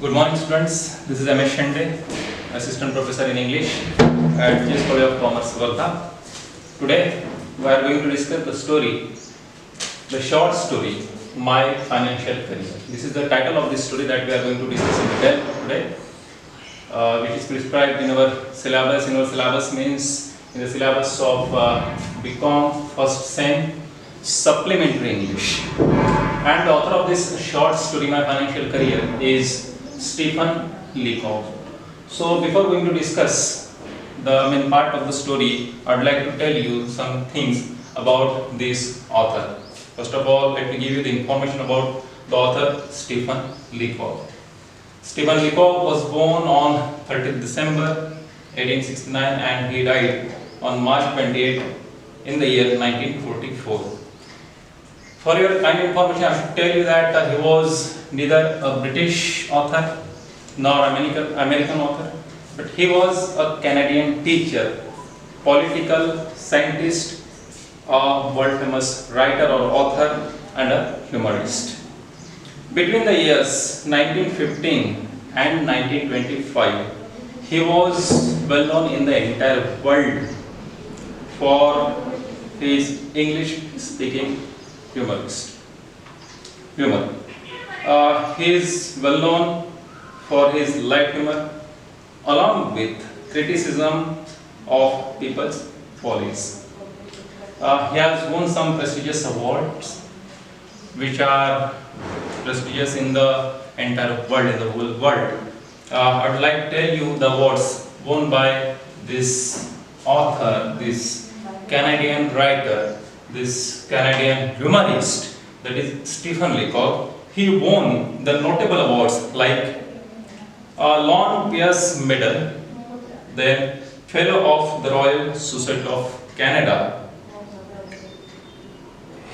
Good morning, students. This is MS Shende, Assistant Professor in English at GS College of Commerce, Varda. Today, we are going to discuss the short story, My Financial Career. This is the title of this story that we are going to discuss in detail today, which is prescribed in our syllabus. In our syllabus means in the syllabus of BCom first sem Supplementary English. And the author of this short story, My Financial Career, is Stephen Leacock. So before going to discuss the main part of the story, I'd like to tell you some things about this author. First of all, let me give you the information about the author Stephen Leacock. Stephen Leacock was born on 30th December 1869 and he died on March 28 in the year 1944. For your kind information, I should tell you that he was neither a British author nor American author, but he was a Canadian teacher, political scientist, a world famous writer or author, and a humorist. Between the years 1915 and 1925, he was well known in the entire world for his English speaking humor. He is well known for his light humor along with criticism of people's follies. He has won some prestigious awards which are prestigious in the entire world, in the whole world. I would like to tell you the awards won by this author, this Canadian writer, this Canadian humorist, that is Stephen Leacock. He won the notable awards like Lord Pierce Medal, then Fellow of the Royal Society of Canada.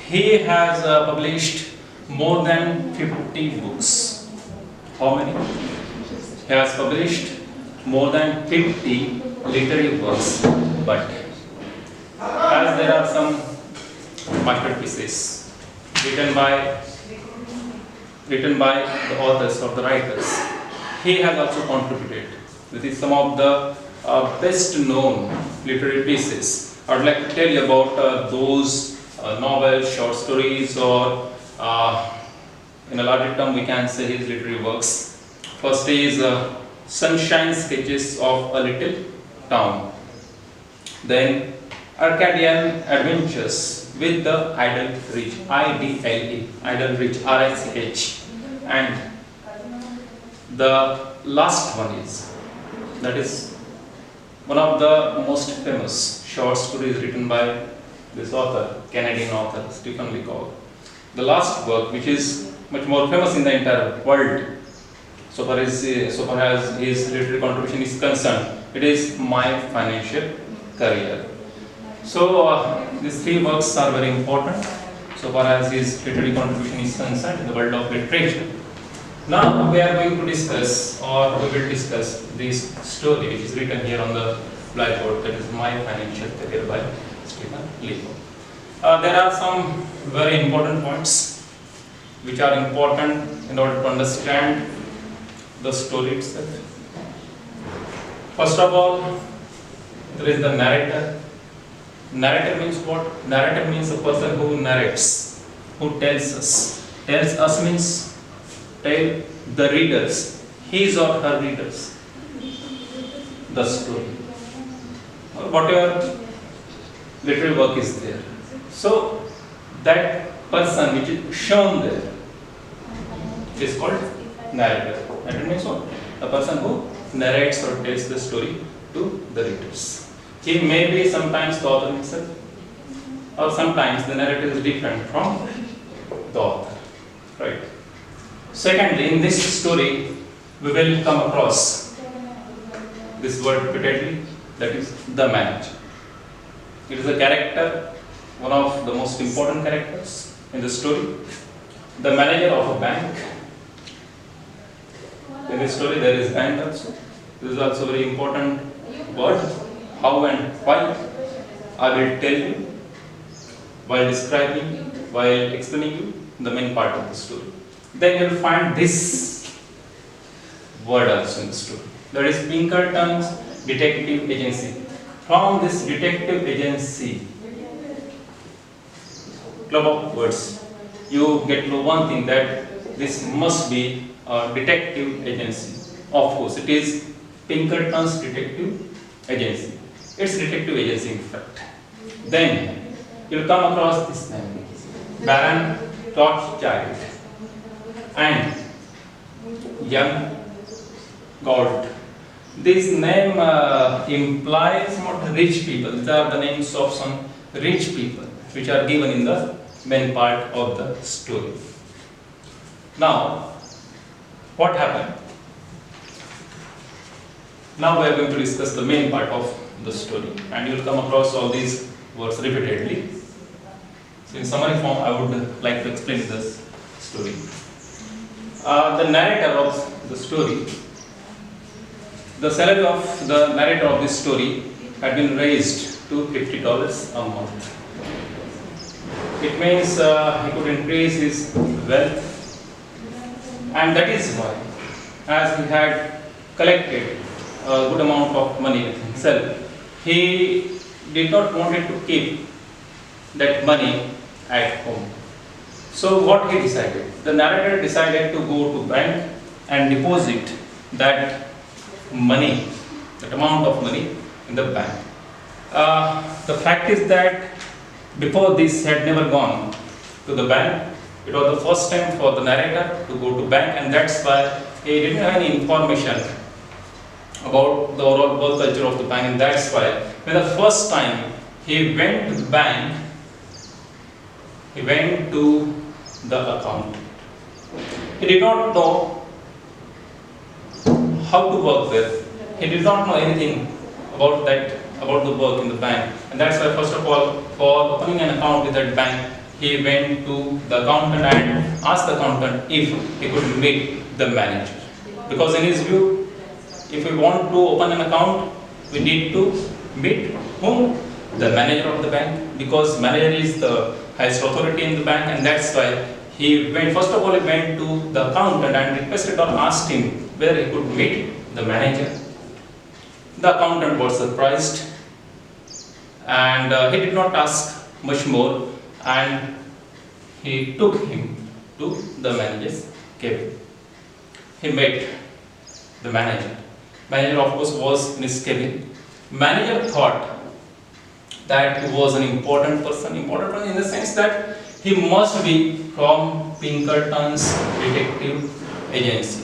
He has published more than 50 books. How many? He has published more than 50 literary works, but as there are some masterpieces written by the authors or the writers, he has also contributed with some of the best known literary pieces. I would like to tell you about those novels, short stories, or in a larger term we can say his literary works. First is Sunshine Sketches of a Little Town. Then Arcadian Adventures with the Idle Rich, I-D-L-E, Idle Rich, R-I-C-H. And the last one is one of the most famous short stories written by this author, Canadian author, Stephen Leacock. The last work, which is much more famous in the entire world, so far as his literary contribution is concerned, it is My Financial Career. So these three works are very important so far as his literary contribution is concerned in the world of literature. Now we are going to discuss, or we will discuss, this story which is written here on the blackboard, that is My Financial Career by Stephen Leacock. There are some very important points which are important in order to understand the story itself. First of all, there is the narrator. Narrator means what? Narrator means a person who narrates, who tells us. Tells us means tell the readers, his or her readers, the story, or whatever literary work is there. So that person which is shown there is called narrator. Narrator means what? A person who narrates or tells the story to the readers. He may be sometimes the author himself, or sometimes the narrator is different from the author. Right? Secondly, in this story, we will come across this word repeatedly, that is the manager. It is a character, one of the most important characters in the story. The manager of a bank. In this story, there is bank also. This is also a very important word. How and why I will tell you while describing, while explaining you the main part of the story. Then you will find this word also in the story. That is Pinkerton's detective agency. From this detective agency, club of words, you get to know one thing, that this must be a detective agency. Of course, it is Pinkerton's detective agency. It's detective agency in fact. Then you'll come across this name, Baron Rothschild and young Gold. This name implies what rich people. These are the names of some rich people which are given in the main part of the story. Now, what happened? Now we are going to discuss the main part of the story, and you will come across all these words repeatedly. So in summary form, I would like to explain this story. The narrator of the story, the salary of the narrator of this story had been raised to $50 a month. It means he could increase his wealth, and that is why, as he had collected a good amount of money with himself, he did not want to keep that money at home. So what he decided? The narrator decided to go to bank and deposit that money, that amount of money in the bank. The fact is that before this, he had never gone to the bank. It was the first time for the narrator to go to bank, and that's why he didn't have any information about the overall work culture of the bank, and that's why when the first time he went to the bank, he went to the account. He did not know how to work there. He did not know anything about that, about the work in the bank, and that's why first of all, for opening an account with that bank, he went to the accountant and asked the accountant if he could meet the manager, because in his view, if we want to open an account, we need to meet whom? The manager of the bank, because manager is the highest authority in the bank, and that's why he went, first of all, he went to the accountant and requested or asked him where he could meet the manager. The accountant was surprised, and he did not ask much more, and he took him to the manager's cabin. He met the manager. Manager, of course, was in his cabin. Manager thought that he was an important person in the sense that he must be from Pinkerton's detective agency.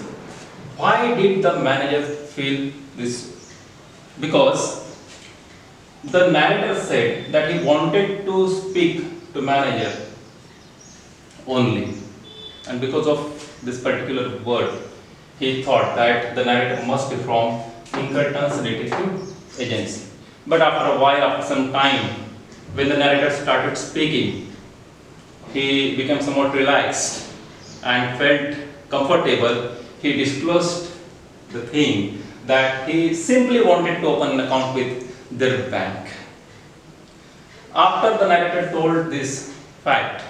Why did the manager feel this? Because the narrator said that he wanted to speak to manager only, and because of this particular word, he thought that the narrator must be from Pinkerton's detective agency. But after a while, after some time, when the narrator started speaking, he became somewhat relaxed and felt comfortable. He disclosed the thing that he simply wanted to open an account with their bank. After the narrator told this fact,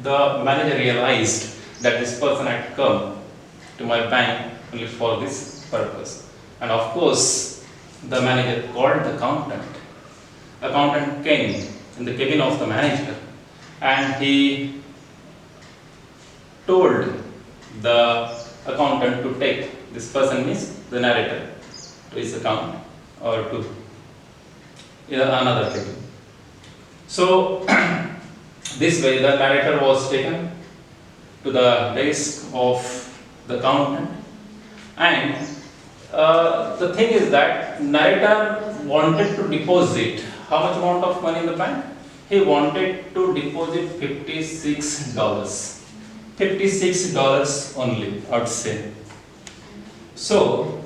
the manager realized that this person had come to my bank only for this purpose. And of course, the manager called the accountant. Accountant came in the cabin of the manager, and he told the accountant to take this person, means the narrator, to his account or to another cabin. So this way the narrator was taken to the desk of the accountant, and the thing is that narrator wanted to deposit how much amount of money in the bank? He wanted to deposit $56. $56 only, I would say. So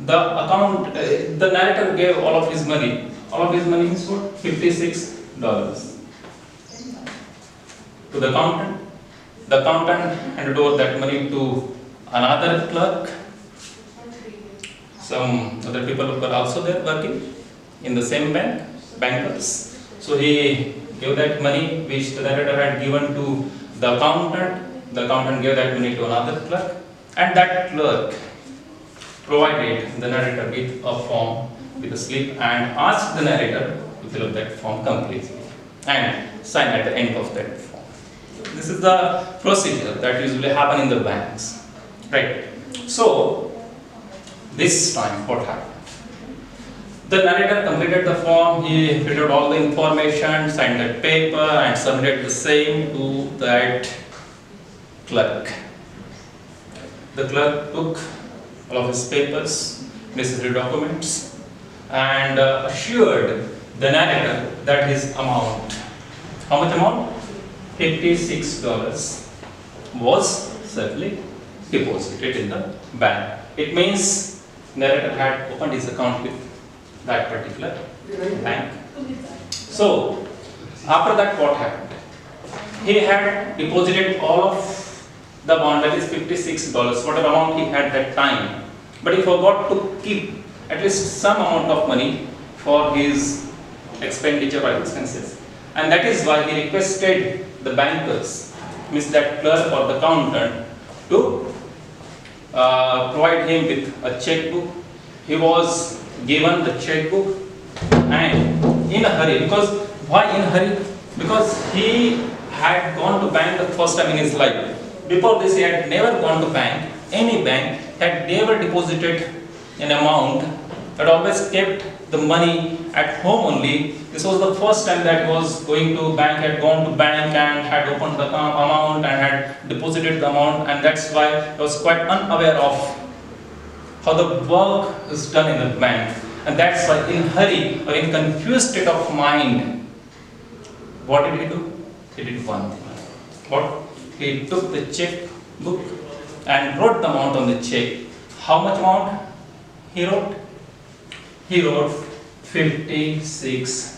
the narrator gave all of his money. All of his money is what? $56 to the accountant. The accountant handed over that money to another clerk. Some other people were also there working in the same bank, bankers. So he gave that money which the narrator had given to the accountant. The accountant gave that money to another clerk. And that clerk provided the narrator with a form with a slip and asked the narrator to fill up that form completely and sign at the end of that form. This is the procedure that usually happen in the banks, right? So this time what happened? The narrator completed the form, he filled out all the information, signed that paper and submitted the same to that clerk. The clerk took all of his papers, necessary documents, and assured the narrator that his amount, how much amount? $56 was safely deposited in the bank. It means narrator had opened his account with that particular bank. So after that what happened? He had deposited all of the amount, that is $56, whatever amount he had that time, but he forgot to keep at least some amount of money for his expenditure or expenses, and that is why he requested the bankers, means that clerk or the accountant, to provide him with a checkbook. He was given the checkbook and in a hurry. Because why in a hurry? Because he had gone to bank the first time in his life. Before this he had never gone to bank, any bank, had never deposited an amount, had always kept the money at home only. This was the first time that he was going to bank, had gone to bank and had opened the amount and had deposited the amount, and that's why he was quite unaware of how the work is done in the bank. And that's why in hurry or in confused state of mind, what did he do? He did one thing. What? He took the check book and wrote the amount on the check. How much amount he wrote? He wrote $56.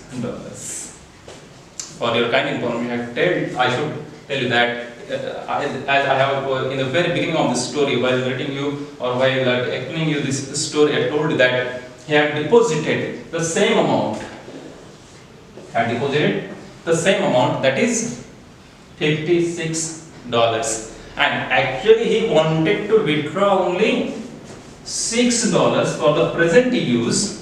For your kind information, I should tell you that as I have in the very beginning of the story, while writing you or while explaining you this story, I told you that he had deposited the same amount. That is $56, and actually he wanted to withdraw only $6 for the present use,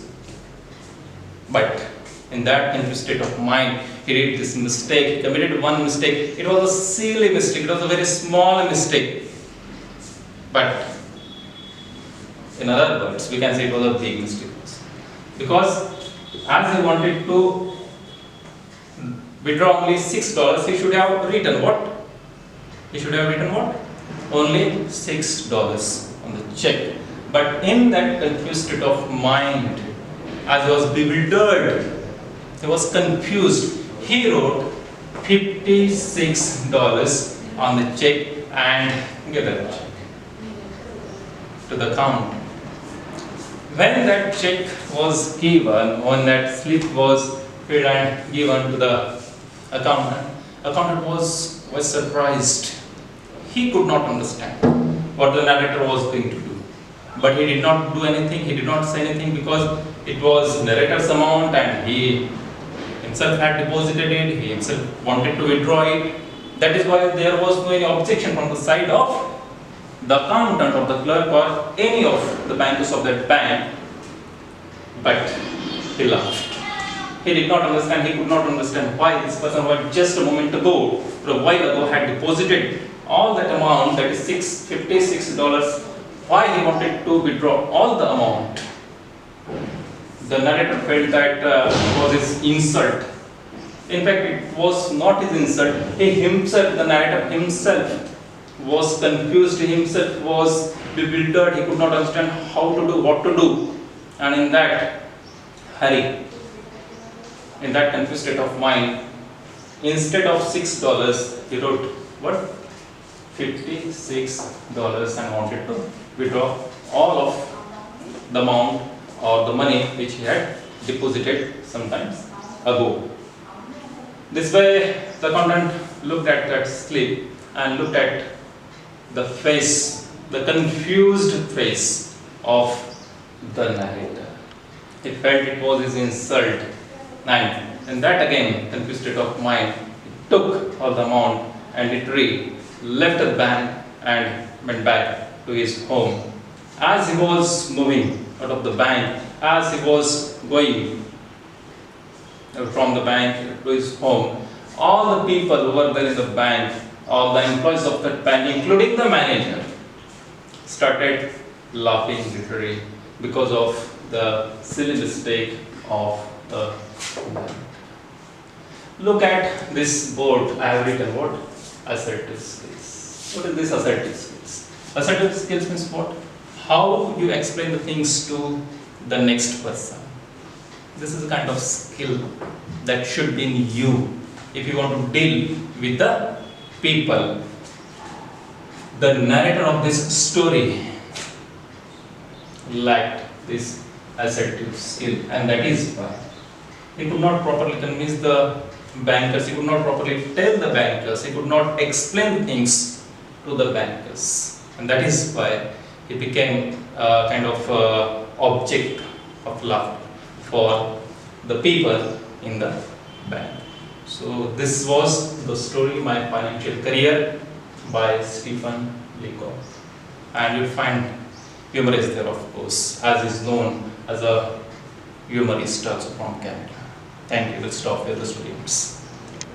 but in that confused state of mind, he did this mistake. He committed one mistake. It was a silly mistake. It was a very small mistake. But in other words, we can say it was a big mistake. Because as he wanted to withdraw only $6, he should have written what? Only $6 on the check. But in that confused state of mind, as he was bewildered, he was confused, he wrote $56 on the check and gave that check to the accountant. When that check was given, when that slip was filled and given to the accountant was surprised. He could not understand what the narrator was going to do. But he did not do anything, he did not say anything, because it was narrator's amount and he himself had deposited it, he himself wanted to withdraw it. That is why there was no any objection from the side of the accountant or the clerk or any of the bankers of that bank. But he laughed. He did not understand, he could not understand why this person who just a moment ago, or a while ago, had deposited all that amount, that is $56, why he wanted to withdraw all the amount. The narrator felt that it was his insult. In fact, it was not his insult. He himself, the narrator himself, was confused, he himself was bewildered, he could not understand how to do, what to do. And in that hurry, in that confused state of mind, instead of $6, he wrote what? $56 and wanted to withdraw all of the amount or the money which he had deposited sometimes ago. This way, the accountant looked at that slip and looked at the face, the confused face of the narrator. He felt it was his insult, and in that again confused state of mind, he took all the amount and literally left the bank and went back to his home. As he was moving out of the bank, as he was going from the bank to his home, all the people who were there in the bank, all the employees of that bank, including the manager, started laughing literally because of the silly mistake of the bank. Look at this board. I have written what? Assertive skills. What is this assertive skills? Assertive skills means what? How you explain the things to the next person. This is a kind of skill that should be in you if you want to deal with the people. The narrator of this story lacked this assertive skill, and that is why he could not properly convince the bankers, he could not properly tell the bankers, he could not explain things to the bankers, and that is why he became a kind of object of laughter for the people in the bank. So this was the story, My Financial Career by Stephen Leacock, and you'll find humor is there, of course, as is known as a humorist also from Canada. Thank you. We'll stop here, the students.